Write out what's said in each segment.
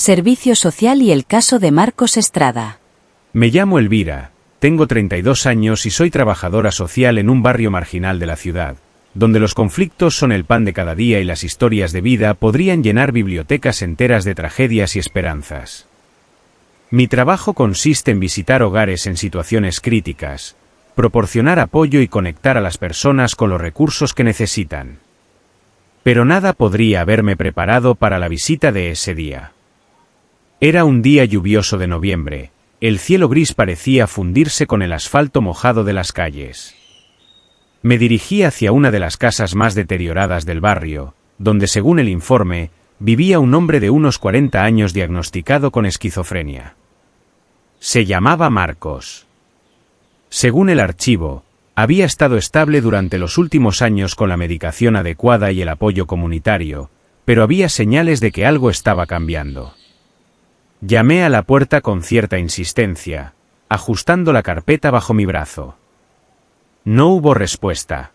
Servicio social y el caso de Marcos Estrada. Me llamo Elvira, tengo 32 años y soy trabajadora social en un barrio marginal de la ciudad, donde los conflictos son el pan de cada día y las historias de vida podrían llenar bibliotecas enteras de tragedias y esperanzas. Mi trabajo consiste en visitar hogares en situaciones críticas, proporcionar apoyo y conectar a las personas con los recursos que necesitan. Pero nada podría haberme preparado para la visita de ese día. Era un día lluvioso de noviembre, el cielo gris parecía fundirse con el asfalto mojado de las calles. Me dirigí hacia una de las casas más deterioradas del barrio, donde según el informe, vivía un hombre de unos 40 años diagnosticado con esquizofrenia. Se llamaba Marcos. Según el archivo, había estado estable durante los últimos años con la medicación adecuada y el apoyo comunitario, pero había señales de que algo estaba cambiando. Llamé a la puerta con cierta insistencia, ajustando la carpeta bajo mi brazo. No hubo respuesta.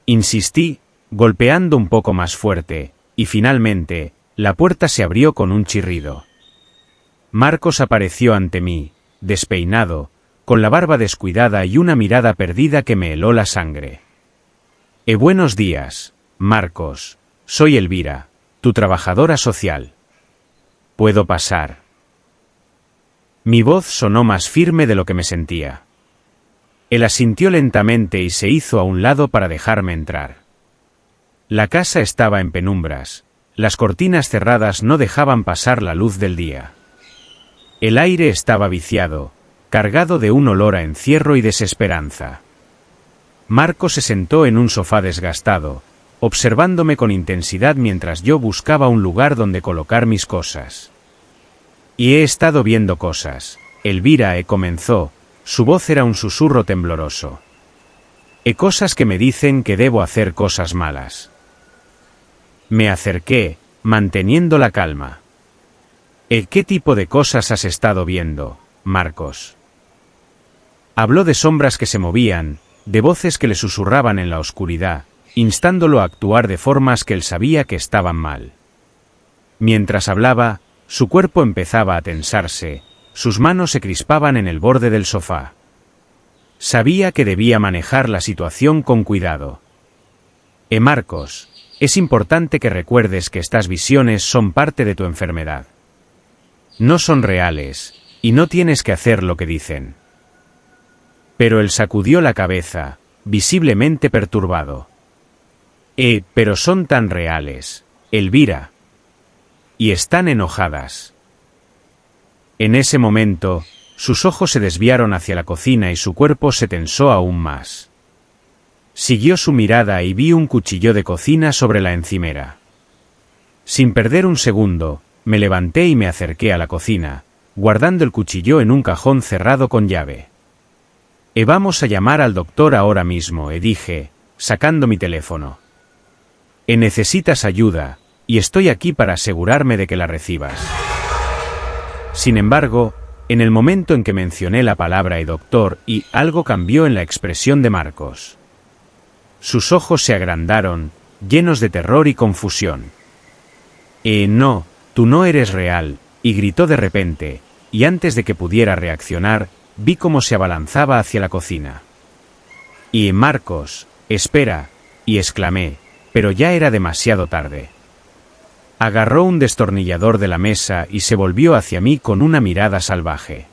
Insistí, golpeando un poco más fuerte, y finalmente, la puerta se abrió con un chirrido. Marcos apareció ante mí, despeinado, con la barba descuidada y una mirada perdida que me heló la sangre. Buenos días, Marcos. Soy Elvira, tu trabajadora social. ¿Puedo pasar? Mi voz sonó más firme de lo que me sentía. Él asintió lentamente y se hizo a un lado para dejarme entrar. La casa estaba en penumbras, las cortinas cerradas no dejaban pasar la luz del día. El aire estaba viciado, cargado de un olor a encierro y desesperanza. Marcos se sentó en un sofá desgastado, observándome con intensidad mientras yo buscaba un lugar donde colocar mis cosas. Y he estado viendo cosas, Elvira comenzó, su voz era un susurro tembloroso. Cosas que me dicen que debo hacer cosas malas. Me acerqué, manteniendo la calma. ¿Qué tipo de cosas has estado viendo, Marcos? Habló de sombras que se movían, de voces que le susurraban en la oscuridad, instándolo a actuar de formas que él sabía que estaban mal. Mientras hablaba, su cuerpo empezaba a tensarse, sus manos se crispaban en el borde del sofá. Sabía que debía manejar la situación con cuidado. Marcos, es importante que recuerdes que estas visiones son parte de tu enfermedad. No son reales, y no tienes que hacer lo que dicen. Pero él sacudió la cabeza, visiblemente perturbado. Pero son tan reales, Elvira. Y están enojadas. En ese momento, sus ojos se desviaron hacia la cocina y su cuerpo se tensó aún más. Siguió su mirada y vi un cuchillo de cocina sobre la encimera. Sin perder un segundo, me levanté y me acerqué a la cocina, guardando el cuchillo en un cajón cerrado con llave. Vamos a llamar al doctor ahora mismo, dije, sacando mi teléfono. Necesitas ayuda, y estoy aquí para asegurarme de que la recibas. Sin embargo, en el momento en que mencioné la palabra doctor, algo cambió en la expresión de Marcos. Sus ojos se agrandaron, llenos de terror y confusión. No, tú no eres real, gritó de repente, y antes de que pudiera reaccionar, vi cómo se abalanzaba hacia la cocina. Marcos, espera, exclamé, pero ya era demasiado tarde. Agarró un destornillador de la mesa y se volvió hacia mí con una mirada salvaje.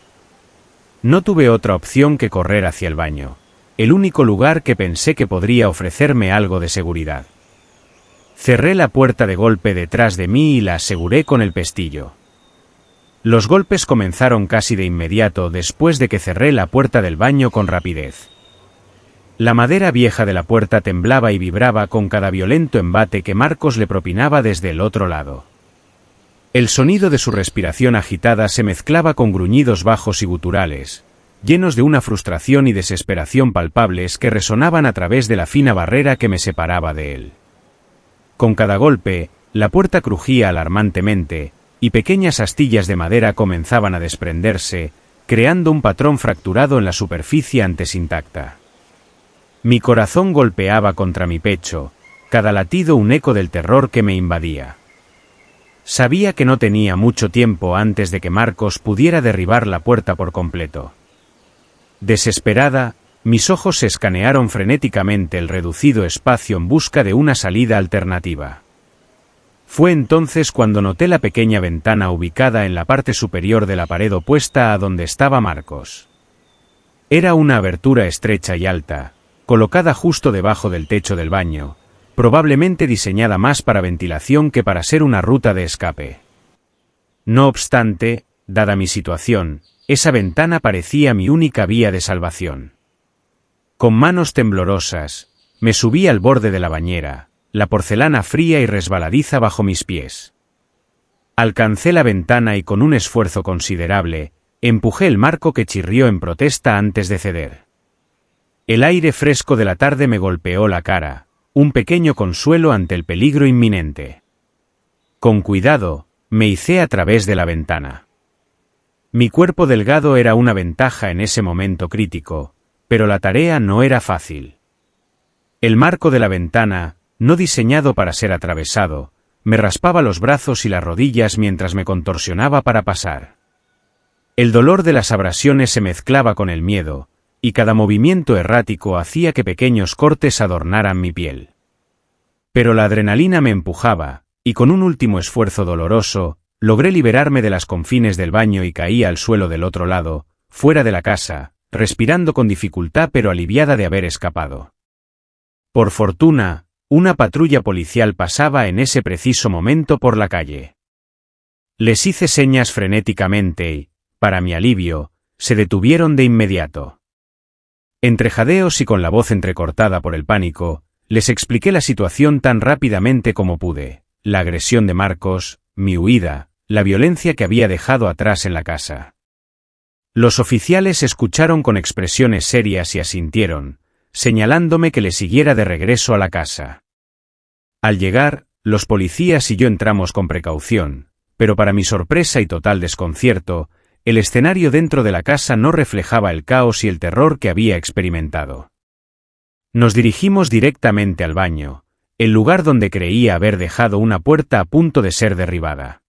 No tuve otra opción que correr hacia el baño, el único lugar que pensé que podría ofrecerme algo de seguridad. Cerré la puerta de golpe detrás de mí y la aseguré con el pestillo. Los golpes comenzaron casi de inmediato después de que cerré la puerta del baño con rapidez. La madera vieja de la puerta temblaba y vibraba con cada violento embate que Marcos le propinaba desde el otro lado. El sonido de su respiración agitada se mezclaba con gruñidos bajos y guturales, llenos de una frustración y desesperación palpables que resonaban a través de la fina barrera que me separaba de él. Con cada golpe, la puerta crujía alarmantemente, y pequeñas astillas de madera comenzaban a desprenderse, creando un patrón fracturado en la superficie antes intacta. Mi corazón golpeaba contra mi pecho, cada latido un eco del terror que me invadía. Sabía que no tenía mucho tiempo antes de que Marcos pudiera derribar la puerta por completo. Desesperada, mis ojos escanearon frenéticamente el reducido espacio en busca de una salida alternativa. Fue entonces cuando noté la pequeña ventana ubicada en la parte superior de la pared opuesta a donde estaba Marcos. Era una abertura estrecha y alta, colocada justo debajo del techo del baño, probablemente diseñada más para ventilación que para ser una ruta de escape. No obstante, dada mi situación, esa ventana parecía mi única vía de salvación. Con manos temblorosas, me subí al borde de la bañera, la porcelana fría y resbaladiza bajo mis pies. Alcancé la ventana y con un esfuerzo considerable, empujé el marco que chirrió en protesta antes de ceder. El aire fresco de la tarde me golpeó la cara, un pequeño consuelo ante el peligro inminente. Con cuidado, me hicé a través de la ventana. Mi cuerpo delgado era una ventaja en ese momento crítico, pero la tarea no era fácil. El marco de la ventana, no diseñado para ser atravesado, me raspaba los brazos y las rodillas mientras me contorsionaba para pasar. El dolor de las abrasiones se mezclaba con el miedo, y cada movimiento errático hacía que pequeños cortes adornaran mi piel. Pero la adrenalina me empujaba, y con un último esfuerzo doloroso, logré liberarme de las confines del baño y caí al suelo del otro lado, fuera de la casa, respirando con dificultad pero aliviada de haber escapado. Por fortuna, una patrulla policial pasaba en ese preciso momento por la calle. Les hice señas frenéticamente y, para mi alivio, se detuvieron de inmediato. Entre jadeos y con la voz entrecortada por el pánico, les expliqué la situación tan rápidamente como pude, la agresión de Marcos, mi huida, la violencia que había dejado atrás en la casa. Los oficiales escucharon con expresiones serias y asintieron, señalándome que le siguiera de regreso a la casa. Al llegar, los policías y yo entramos con precaución, pero para mi sorpresa y total desconcierto, el escenario dentro de la casa no reflejaba el caos y el terror que había experimentado. Nos dirigimos directamente al baño, el lugar donde creía haber dejado una puerta a punto de ser derribada.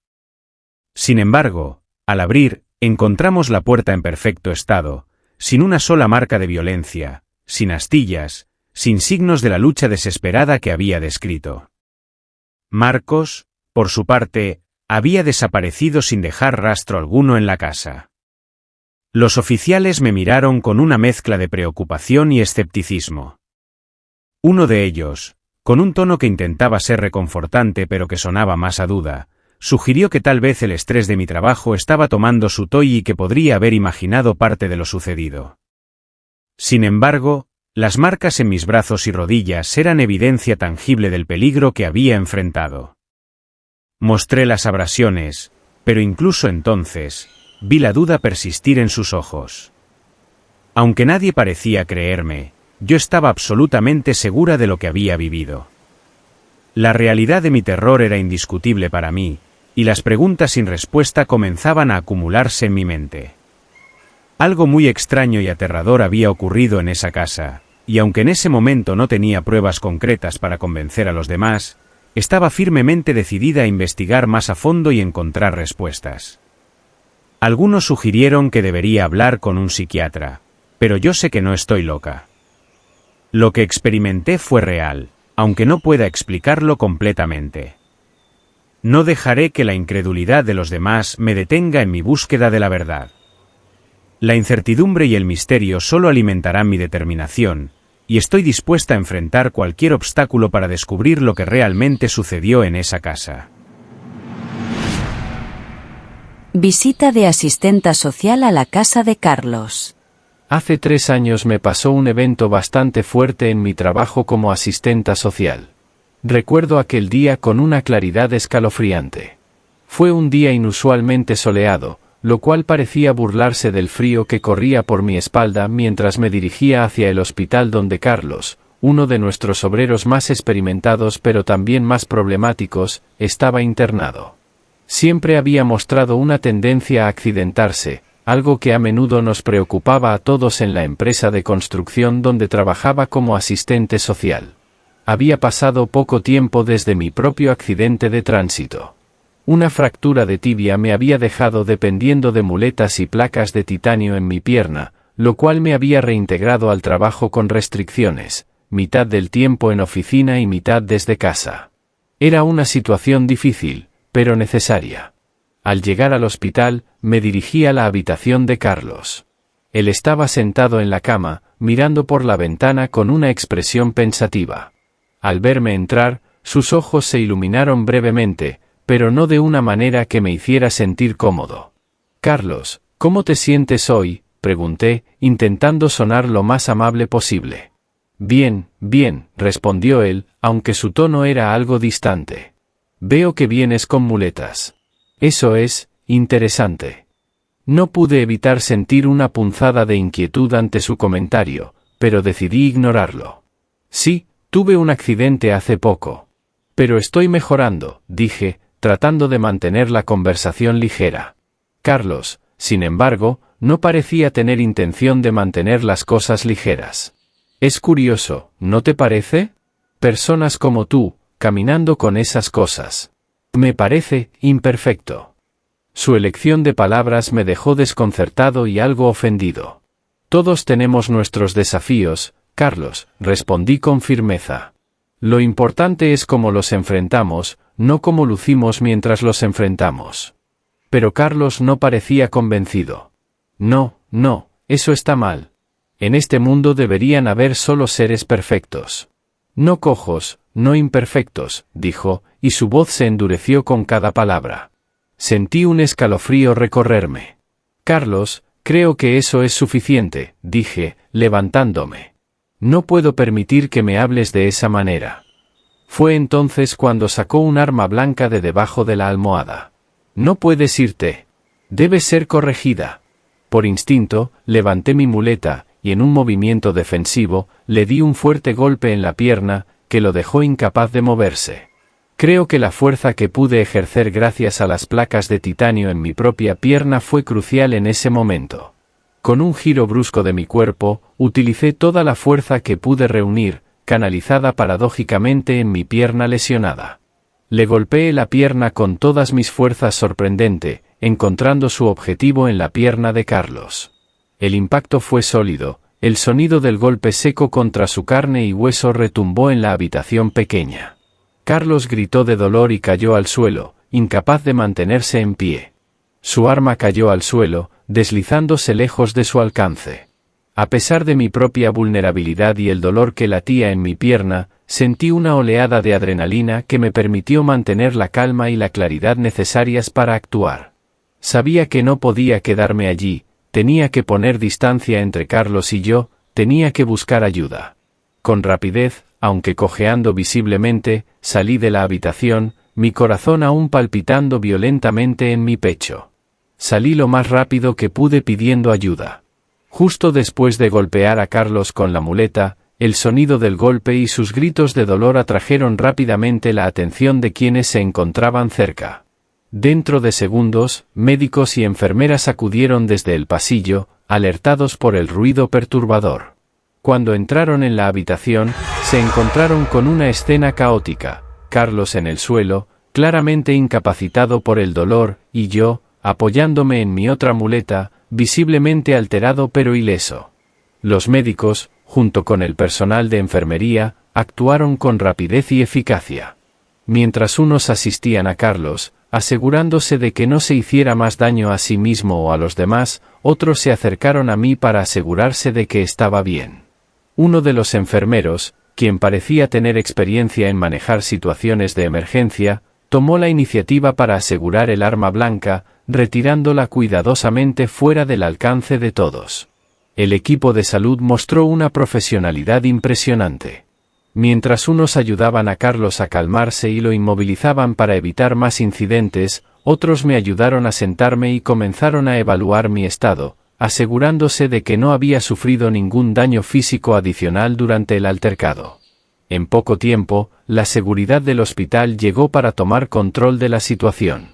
Sin embargo, al abrir, encontramos la puerta en perfecto estado, sin una sola marca de violencia, sin astillas, sin signos de la lucha desesperada que había descrito. Marcos, por su parte, había desaparecido sin dejar rastro alguno en la casa. Los oficiales me miraron con una mezcla de preocupación y escepticismo. Uno de ellos, con un tono que intentaba ser reconfortante pero que sonaba más a duda, sugirió que tal vez el estrés de mi trabajo estaba tomando su toll y que podría haber imaginado parte de lo sucedido. Sin embargo, las marcas en mis brazos y rodillas eran evidencia tangible del peligro que había enfrentado. Mostré las abrasiones, pero incluso entonces, vi la duda persistir en sus ojos. Aunque nadie parecía creerme, yo estaba absolutamente segura de lo que había vivido. La realidad de mi terror era indiscutible para mí, y las preguntas sin respuesta comenzaban a acumularse en mi mente. Algo muy extraño y aterrador había ocurrido en esa casa, y aunque en ese momento no tenía pruebas concretas para convencer a los demás, estaba firmemente decidida a investigar más a fondo y encontrar respuestas. Algunos sugirieron que debería hablar con un psiquiatra, pero yo sé que no estoy loca. Lo que experimenté fue real, aunque no pueda explicarlo completamente. No dejaré que la incredulidad de los demás me detenga en mi búsqueda de la verdad. La incertidumbre y el misterio solo alimentarán mi determinación, y estoy dispuesta a enfrentar cualquier obstáculo para descubrir lo que realmente sucedió en esa casa. Visita de asistenta social a la casa de Carlos. Hace 3 años me pasó un evento bastante fuerte en mi trabajo como asistenta social. Recuerdo aquel día con una claridad escalofriante. Fue un día inusualmente soleado, lo cual parecía burlarse del frío que corría por mi espalda mientras me dirigía hacia el hospital donde Carlos, uno de nuestros obreros más experimentados pero también más problemáticos, estaba internado. Siempre había mostrado una tendencia a accidentarse, algo que a menudo nos preocupaba a todos en la empresa de construcción donde trabajaba como asistente social. Había pasado poco tiempo desde mi propio accidente de tránsito. Una fractura de tibia me había dejado dependiendo de muletas y placas de titanio en mi pierna, lo cual me había reintegrado al trabajo con restricciones, mitad del tiempo en oficina y mitad desde casa. Era una situación difícil, pero necesaria. Al llegar al hospital, me dirigí a la habitación de Carlos. Él estaba sentado en la cama, mirando por la ventana con una expresión pensativa. Al verme entrar, sus ojos se iluminaron brevemente, pero no de una manera que me hiciera sentir cómodo. «Carlos, ¿cómo te sientes hoy?», pregunté, intentando sonar lo más amable posible. «Bien, bien», respondió él, aunque su tono era algo distante. «Veo que vienes con muletas. Eso es interesante». No pude evitar sentir una punzada de inquietud ante su comentario, pero decidí ignorarlo. «Sí, tuve un accidente hace poco. Pero estoy mejorando», dije, tratando de mantener la conversación ligera. Carlos, sin embargo, no parecía tener intención de mantener las cosas ligeras. «Es curioso, ¿no te parece? Personas como tú, caminando con esas cosas. Me parece imperfecto». Su elección de palabras me dejó desconcertado y algo ofendido. «Todos tenemos nuestros desafíos, Carlos», respondí con firmeza. «Lo importante es cómo los enfrentamos, no cómo lucimos mientras los enfrentamos». Pero Carlos no parecía convencido. «No, no, eso está mal. En este mundo deberían haber solo seres perfectos. No cojos, no imperfectos», dijo, y su voz se endureció con cada palabra. Sentí un escalofrío recorrerme. «Carlos, creo que eso es suficiente», dije, levantándome. «No puedo permitir que me hables de esa manera». Fue entonces cuando sacó un arma blanca de debajo de la almohada. «No puedes irte. Debes ser corregida». Por instinto, levanté mi muleta, y en un movimiento defensivo, le di un fuerte golpe en la pierna, que lo dejó incapaz de moverse. Creo que la fuerza que pude ejercer gracias a las placas de titanio en mi propia pierna fue crucial en ese momento. Con un giro brusco de mi cuerpo, utilicé toda la fuerza que pude reunir, canalizada paradójicamente en mi pierna lesionada. Le golpeé la pierna con todas mis fuerzas sorprendente, encontrando su objetivo en la pierna de Carlos. El impacto fue sólido, el sonido del golpe seco contra su carne y hueso retumbó en la habitación pequeña. Carlos gritó de dolor y cayó al suelo, incapaz de mantenerse en pie. Su arma cayó al suelo, deslizándose lejos de su alcance. A pesar de mi propia vulnerabilidad y el dolor que latía en mi pierna, sentí una oleada de adrenalina que me permitió mantener la calma y la claridad necesarias para actuar. Sabía que no podía quedarme allí, tenía que poner distancia entre Carlos y yo, tenía que buscar ayuda. Con rapidez, aunque cojeando visiblemente, salí de la habitación, mi corazón aún palpitando violentamente en mi pecho. Salí lo más rápido que pude pidiendo ayuda. Justo después de golpear a Carlos con la muleta, el sonido del golpe y sus gritos de dolor atrajeron rápidamente la atención de quienes se encontraban cerca. Dentro de segundos, médicos y enfermeras acudieron desde el pasillo, alertados por el ruido perturbador. Cuando entraron en la habitación, se encontraron con una escena caótica, Carlos en el suelo, claramente incapacitado por el dolor, y yo, apoyándome en mi otra muleta, visiblemente alterado pero ileso. Los médicos, junto con el personal de enfermería, actuaron con rapidez y eficacia. Mientras unos asistían a Carlos, asegurándose de que no se hiciera más daño a sí mismo o a los demás, otros se acercaron a mí para asegurarse de que estaba bien. Uno de los enfermeros, quien parecía tener experiencia en manejar situaciones de emergencia, tomó la iniciativa para asegurar el arma blanca, retirándola cuidadosamente fuera del alcance de todos. El equipo de salud mostró una profesionalidad impresionante. Mientras unos ayudaban a Carlos a calmarse y lo inmovilizaban para evitar más incidentes, otros me ayudaron a sentarme y comenzaron a evaluar mi estado, asegurándose de que no había sufrido ningún daño físico adicional durante el altercado. En poco tiempo, la seguridad del hospital llegó para tomar control de la situación.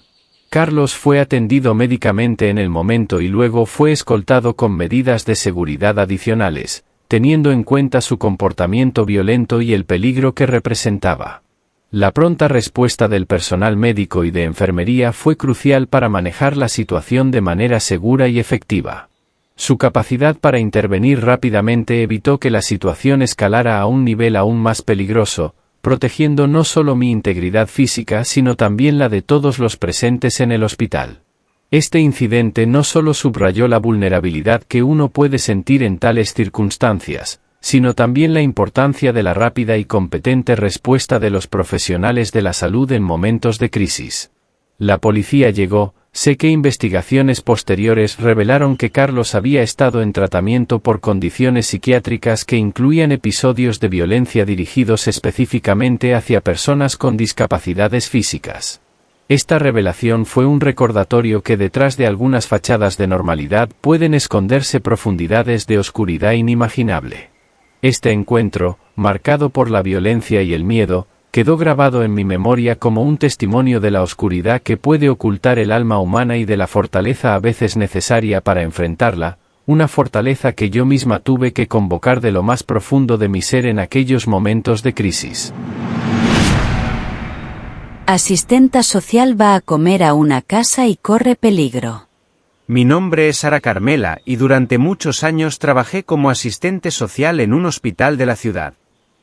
Carlos fue atendido médicamente en el momento y luego fue escoltado con medidas de seguridad adicionales, teniendo en cuenta su comportamiento violento y el peligro que representaba. La pronta respuesta del personal médico y de enfermería fue crucial para manejar la situación de manera segura y efectiva. Su capacidad para intervenir rápidamente evitó que la situación escalara a un nivel aún más peligroso, protegiendo no solo mi integridad física sino también la de todos los presentes en el hospital. Este incidente no solo subrayó la vulnerabilidad que uno puede sentir en tales circunstancias, sino también la importancia de la rápida y competente respuesta de los profesionales de la salud en momentos de crisis. La policía llegó, sé que investigaciones posteriores revelaron que Carlos había estado en tratamiento por condiciones psiquiátricas que incluían episodios de violencia dirigidos específicamente hacia personas con discapacidades físicas. Esta revelación fue un recordatorio que detrás de algunas fachadas de normalidad pueden esconderse profundidades de oscuridad inimaginable. Este encuentro, marcado por la violencia y el miedo, quedó grabado en mi memoria como un testimonio de la oscuridad que puede ocultar el alma humana y de la fortaleza a veces necesaria para enfrentarla, una fortaleza que yo misma tuve que convocar de lo más profundo de mi ser en aquellos momentos de crisis. Asistenta social va a comer a una casa y corre peligro. Mi nombre es Sara Carmela y durante muchos años trabajé como asistente social en un hospital de la ciudad.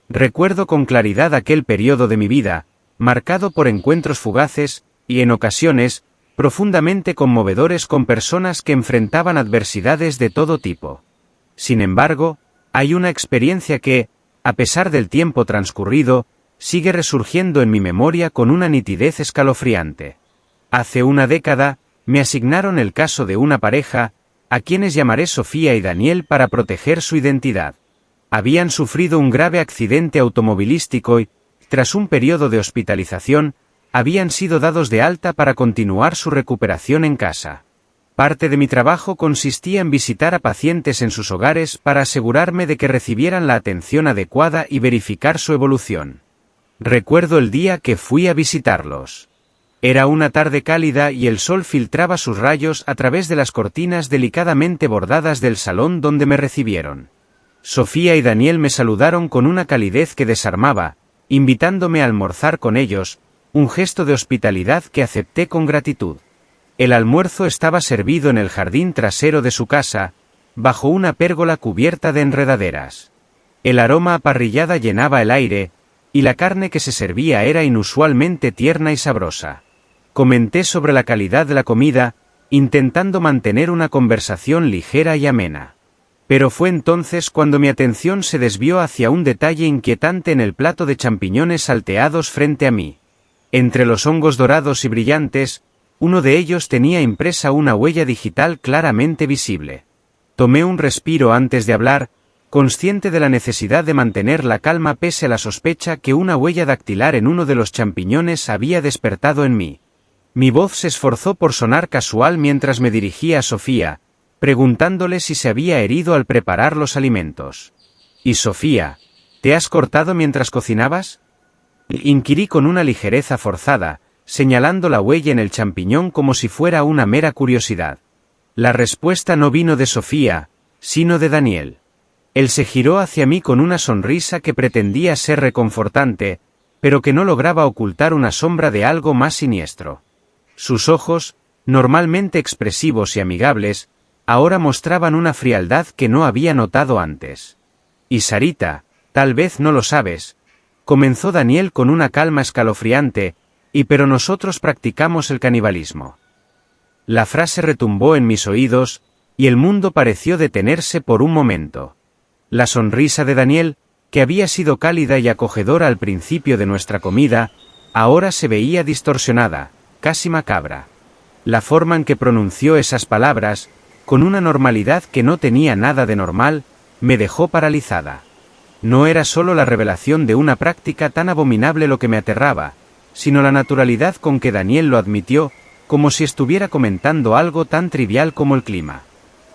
Recuerdo con claridad aquel periodo de mi vida, marcado por encuentros fugaces, y en ocasiones, profundamente conmovedores con personas que enfrentaban adversidades de todo tipo. Sin embargo, hay una experiencia que, a pesar del tiempo transcurrido, sigue resurgiendo en mi memoria con una nitidez escalofriante. Hace una década, me asignaron el caso de una pareja, a quienes llamaré Sofía y Daniel para proteger su identidad. Habían sufrido un grave accidente automovilístico y, tras un periodo de hospitalización, habían sido dados de alta para continuar su recuperación en casa. Parte de mi trabajo consistía en visitar a pacientes en sus hogares para asegurarme de que recibieran la atención adecuada y verificar su evolución. Recuerdo el día que fui a visitarlos. Era una tarde cálida y el sol filtraba sus rayos a través de las cortinas delicadamente bordadas del salón donde me recibieron. Sofía y Daniel me saludaron con una calidez que desarmaba, invitándome a almorzar con ellos, un gesto de hospitalidad que acepté con gratitud. El almuerzo estaba servido en el jardín trasero de su casa, bajo una pérgola cubierta de enredaderas. El aroma a parrillada llenaba el aire, y la carne que se servía era inusualmente tierna y sabrosa. Comenté sobre la calidad de la comida, intentando mantener una conversación ligera y amena. Pero fue entonces cuando mi atención se desvió hacia un detalle inquietante en el plato de champiñones salteados frente a mí. Entre los hongos dorados y brillantes, uno de ellos tenía impresa una huella digital claramente visible. Tomé un respiro antes de hablar, consciente de la necesidad de mantener la calma pese a la sospecha que una huella dactilar en uno de los champiñones había despertado en mí. Mi voz se esforzó por sonar casual mientras me dirigía a Sofía, preguntándole si se había herido al preparar los alimentos. «¿Y Sofía, te has cortado mientras cocinabas?», inquirí con una ligereza forzada, señalando la huella en el champiñón como si fuera una mera curiosidad. La respuesta no vino de Sofía, sino de Daniel. Él se giró hacia mí con una sonrisa que pretendía ser reconfortante, pero que no lograba ocultar una sombra de algo más siniestro. Sus ojos, normalmente expresivos y amigables, ahora mostraban una frialdad que no había notado antes. «Y Sarita, tal vez no lo sabes», comenzó Daniel con una calma escalofriante, pero nosotros practicamos el canibalismo. La frase retumbó en mis oídos, y el mundo pareció detenerse por un momento. La sonrisa de Daniel, que había sido cálida y acogedora al principio de nuestra comida, ahora se veía distorsionada, casi macabra. La forma en que pronunció esas palabras, con una normalidad que no tenía nada de normal, me dejó paralizada. No era solo la revelación de una práctica tan abominable lo que me aterraba, sino la naturalidad con que Daniel lo admitió, como si estuviera comentando algo tan trivial como el clima.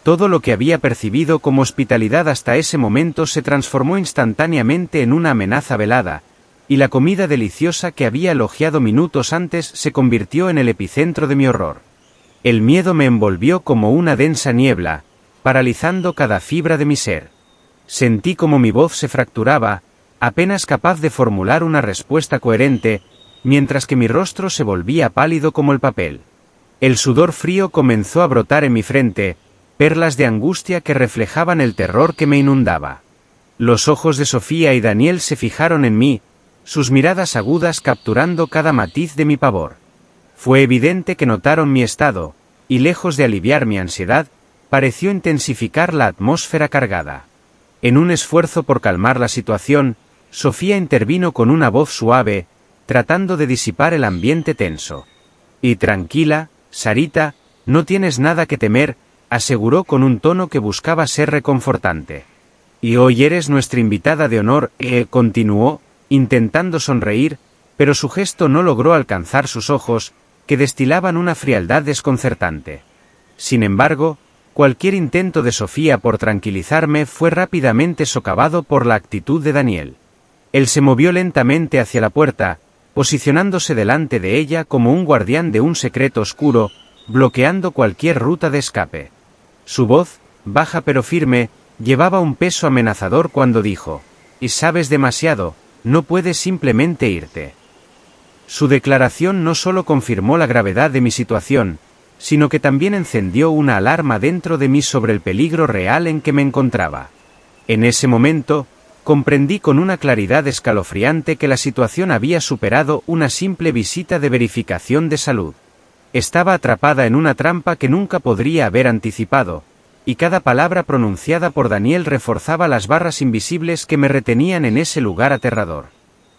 Todo lo que había percibido como hospitalidad hasta ese momento se transformó instantáneamente en una amenaza velada, y la comida deliciosa que había elogiado minutos antes se convirtió en el epicentro de mi horror. El miedo me envolvió como una densa niebla, paralizando cada fibra de mi ser. Sentí como mi voz se fracturaba, apenas capaz de formular una respuesta coherente, mientras que mi rostro se volvía pálido como el papel. El sudor frío comenzó a brotar en mi frente, perlas de angustia que reflejaban el terror que me inundaba. Los ojos de Sofía y Daniel se fijaron en mí, sus miradas agudas capturando cada matiz de mi pavor. Fue evidente que notaron mi estado, y lejos de aliviar mi ansiedad, pareció intensificar la atmósfera cargada. En un esfuerzo por calmar la situación, Sofía intervino con una voz suave, tratando de disipar el ambiente tenso. Y tranquila, Sarita, no tienes nada que temer, aseguró con un tono que buscaba ser reconfortante. Y hoy eres nuestra invitada de honor, continuó, intentando sonreír, pero su gesto no logró alcanzar sus ojos, que destilaban una frialdad desconcertante. Sin embargo, cualquier intento de Sofía por tranquilizarme fue rápidamente socavado por la actitud de Daniel. Él se movió lentamente hacia la puerta, posicionándose delante de ella como un guardián de un secreto oscuro, bloqueando cualquier ruta de escape. Su voz, baja pero firme, llevaba un peso amenazador cuando dijo: «Y sabes demasiado, no puedes simplemente irte». Su declaración no solo confirmó la gravedad de mi situación, sino que también encendió una alarma dentro de mí sobre el peligro real en que me encontraba. En ese momento, comprendí con una claridad escalofriante que la situación había superado una simple visita de verificación de salud. Estaba atrapada en una trampa que nunca podría haber anticipado, y cada palabra pronunciada por Daniel reforzaba las barras invisibles que me retenían en ese lugar aterrador.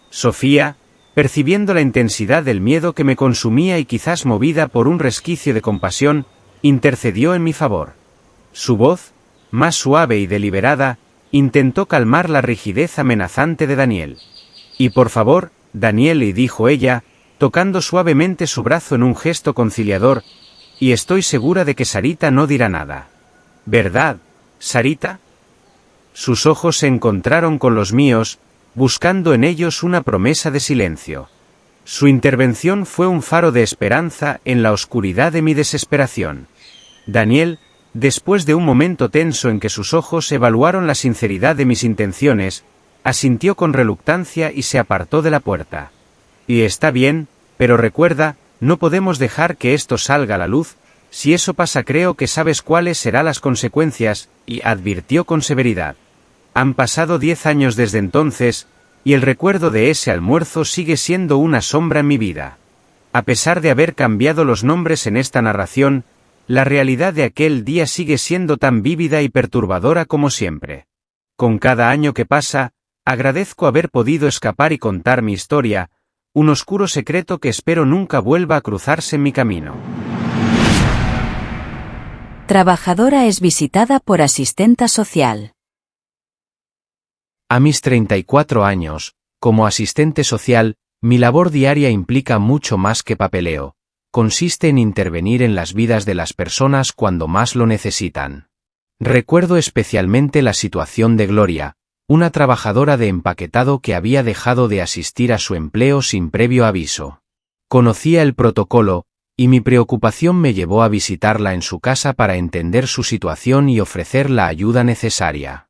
Sofía, percibiendo la intensidad del miedo que me consumía y quizás movida por un resquicio de compasión, intercedió en mi favor. Su voz, más suave y deliberada, intentó calmar la rigidez amenazante de Daniel. «Y por favor, Daniel», y dijo ella, tocando suavemente su brazo en un gesto conciliador, «y estoy segura de que Sarita no dirá nada». «¿Verdad, Sarita?». Sus ojos se encontraron con los míos, buscando en ellos una promesa de silencio. Su intervención fue un faro de esperanza en la oscuridad de mi desesperación. Daniel, después de un momento tenso en que sus ojos evaluaron la sinceridad de mis intenciones, asintió con reluctancia y se apartó de la puerta. «Y está bien, pero recuerda, no podemos dejar que esto salga a la luz. Si eso pasa creo que sabes cuáles serán las consecuencias», y advirtió con severidad. Han pasado 10 años desde entonces, y el recuerdo de ese almuerzo sigue siendo una sombra en mi vida. A pesar de haber cambiado los nombres en esta narración, la realidad de aquel día sigue siendo tan vívida y perturbadora como siempre. Con cada año que pasa, agradezco haber podido escapar y contar mi historia, un oscuro secreto que espero nunca vuelva a cruzarse en mi camino. Trabajadora es visitada por asistenta social. A mis 34 años, como asistente social, mi labor diaria implica mucho más que papeleo. Consiste en intervenir en las vidas de las personas cuando más lo necesitan. Recuerdo especialmente la situación de Gloria, una trabajadora de empaquetado que había dejado de asistir a su empleo sin previo aviso. Conocía el protocolo, y mi preocupación me llevó a visitarla en su casa para entender su situación y ofrecer la ayuda necesaria.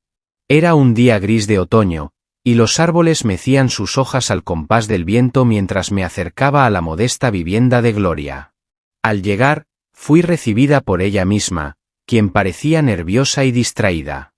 Era un día gris de otoño, y los árboles mecían sus hojas al compás del viento mientras me acercaba a la modesta vivienda de Gloria. Al llegar, fui recibida por ella misma, quien parecía nerviosa y distraída.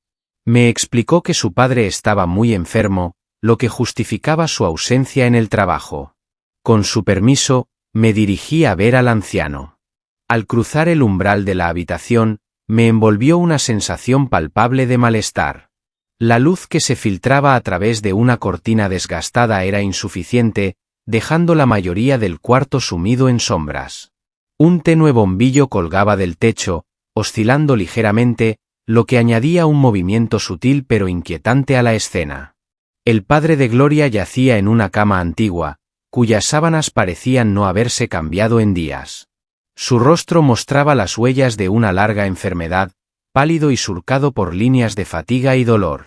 Me explicó que su padre estaba muy enfermo, lo que justificaba su ausencia en el trabajo. Con su permiso, me dirigí a ver al anciano. Al cruzar el umbral de la habitación, me envolvió una sensación palpable de malestar. La luz que se filtraba a través de una cortina desgastada era insuficiente, dejando la mayoría del cuarto sumido en sombras. Un tenue bombillo colgaba del techo, oscilando ligeramente, lo que añadía un movimiento sutil pero inquietante a la escena. El padre de Gloria yacía en una cama antigua, cuyas sábanas parecían no haberse cambiado en días. Su rostro mostraba las huellas de una larga enfermedad, pálido y surcado por líneas de fatiga y dolor.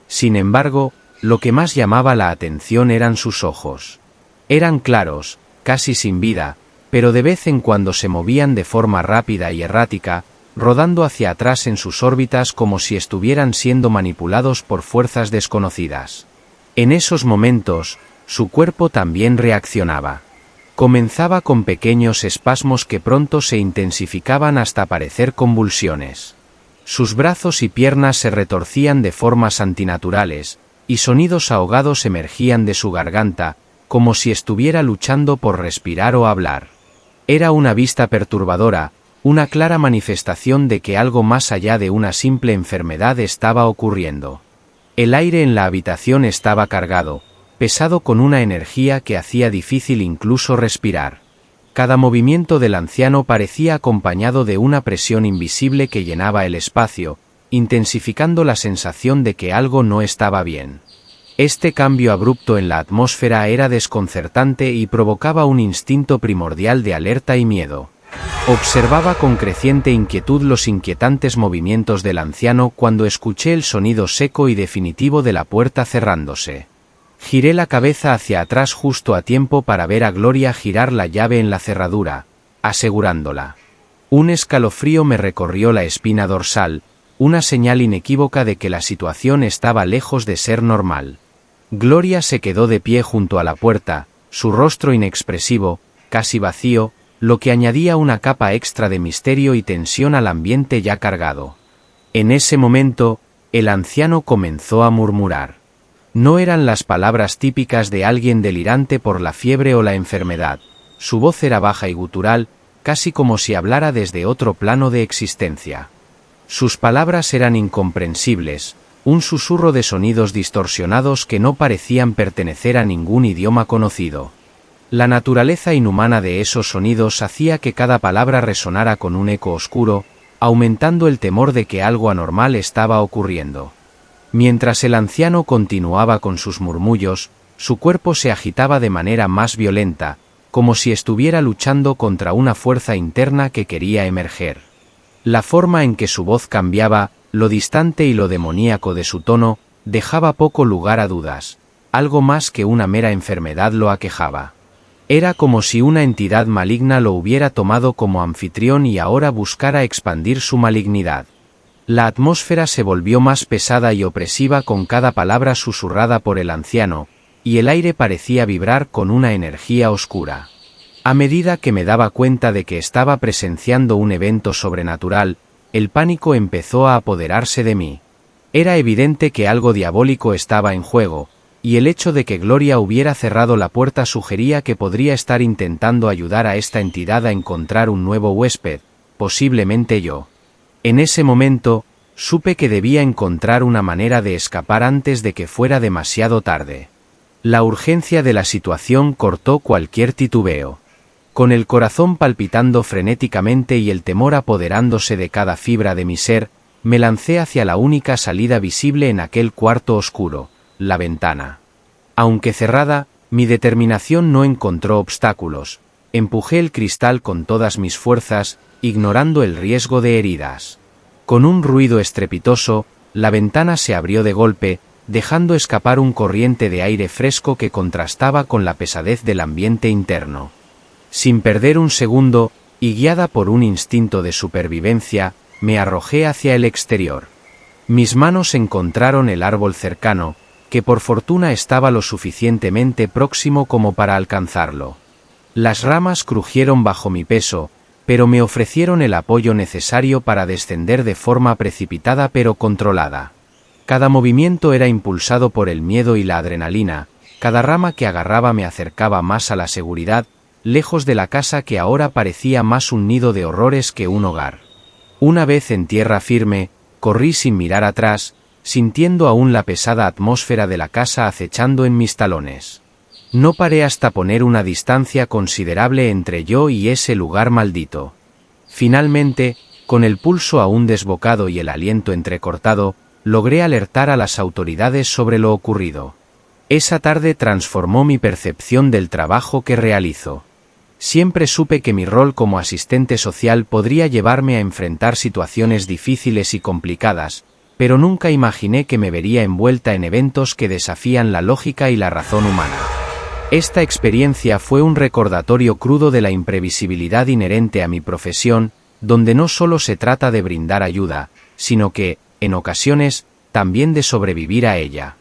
Sin embargo, lo que más llamaba la atención eran sus ojos. Eran claros, casi sin vida, pero de vez en cuando se movían de forma rápida y errática, rodando hacia atrás en sus órbitas como si estuvieran siendo manipulados por fuerzas desconocidas. En esos momentos, su cuerpo también reaccionaba. Comenzaba con pequeños espasmos que pronto se intensificaban hasta parecer convulsiones. Sus brazos y piernas se retorcían de formas antinaturales, y sonidos ahogados emergían de su garganta, como si estuviera luchando por respirar o hablar. Era una vista perturbadora, una clara manifestación de que algo más allá de una simple enfermedad estaba ocurriendo. El aire en la habitación estaba cargado, pesado con una energía que hacía difícil incluso respirar. Cada movimiento del anciano parecía acompañado de una presión invisible que llenaba el espacio, intensificando la sensación de que algo no estaba bien. Este cambio abrupto en la atmósfera era desconcertante y provocaba un instinto primordial de alerta y miedo. Observaba con creciente inquietud los inquietantes movimientos del anciano cuando escuché el sonido seco y definitivo de la puerta cerrándose. Giré la cabeza hacia atrás justo a tiempo para ver a Gloria girar la llave en la cerradura, asegurándola. Un escalofrío me recorrió la espina dorsal, una señal inequívoca de que la situación estaba lejos de ser normal. Gloria se quedó de pie junto a la puerta, su rostro inexpresivo, casi vacío, lo que añadía una capa extra de misterio y tensión al ambiente ya cargado. En ese momento, el anciano comenzó a murmurar. No eran las palabras típicas de alguien delirante por la fiebre o la enfermedad. Su voz era baja y gutural, casi como si hablara desde otro plano de existencia. Sus palabras eran incomprensibles, un susurro de sonidos distorsionados que no parecían pertenecer a ningún idioma conocido. La naturaleza inhumana de esos sonidos hacía que cada palabra resonara con un eco oscuro, aumentando el temor de que algo anormal estaba ocurriendo. Mientras el anciano continuaba con sus murmullos, su cuerpo se agitaba de manera más violenta, como si estuviera luchando contra una fuerza interna que quería emerger. La forma en que su voz cambiaba, lo distante y lo demoníaco de su tono, dejaba poco lugar a dudas. Algo más que una mera enfermedad lo aquejaba. Era como si una entidad maligna lo hubiera tomado como anfitrión y ahora buscara expandir su malignidad. La atmósfera se volvió más pesada y opresiva con cada palabra susurrada por el anciano, y el aire parecía vibrar con una energía oscura. A medida que me daba cuenta de que estaba presenciando un evento sobrenatural, el pánico empezó a apoderarse de mí. Era evidente que algo diabólico estaba en juego, y el hecho de que Gloria hubiera cerrado la puerta sugería que podría estar intentando ayudar a esta entidad a encontrar un nuevo huésped, posiblemente yo. En ese momento, supe que debía encontrar una manera de escapar antes de que fuera demasiado tarde. La urgencia de la situación cortó cualquier titubeo. Con el corazón palpitando frenéticamente y el temor apoderándose de cada fibra de mi ser, me lancé hacia la única salida visible en aquel cuarto oscuro, la ventana. Aunque cerrada, mi determinación no encontró obstáculos. Empujé el cristal con todas mis fuerzas, ignorando el riesgo de heridas. Con un ruido estrepitoso, la ventana se abrió de golpe, dejando escapar un corriente de aire fresco que contrastaba con la pesadez del ambiente interno. Sin perder un segundo, y guiada por un instinto de supervivencia, me arrojé hacia el exterior. Mis manos encontraron el árbol cercano, que por fortuna estaba lo suficientemente próximo como para alcanzarlo. Las ramas crujieron bajo mi peso, pero me ofrecieron el apoyo necesario para descender de forma precipitada pero controlada. Cada movimiento era impulsado por el miedo y la adrenalina, cada rama que agarraba me acercaba más a la seguridad, lejos de la casa que ahora parecía más un nido de horrores que un hogar. Una vez en tierra firme, corrí sin mirar atrás, sintiendo aún la pesada atmósfera de la casa acechando en mis talones. No paré hasta poner una distancia considerable entre yo y ese lugar maldito. Finalmente, con el pulso aún desbocado y el aliento entrecortado, logré alertar a las autoridades sobre lo ocurrido. Esa tarde transformó mi percepción del trabajo que realizo. Siempre supe que mi rol como asistente social podría llevarme a enfrentar situaciones difíciles y complicadas, pero nunca imaginé que me vería envuelta en eventos que desafían la lógica y la razón humana. Esta experiencia fue un recordatorio crudo de la imprevisibilidad inherente a mi profesión, donde no solo se trata de brindar ayuda, sino que, en ocasiones, también de sobrevivir a ella.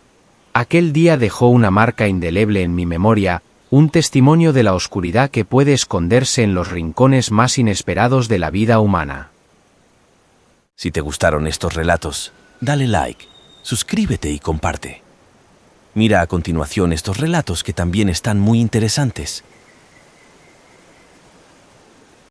Aquel día dejó una marca indeleble en mi memoria, un testimonio de la oscuridad que puede esconderse en los rincones más inesperados de la vida humana. Si te gustaron estos relatos, dale like, suscríbete y comparte. Mira a continuación estos relatos que también están muy interesantes.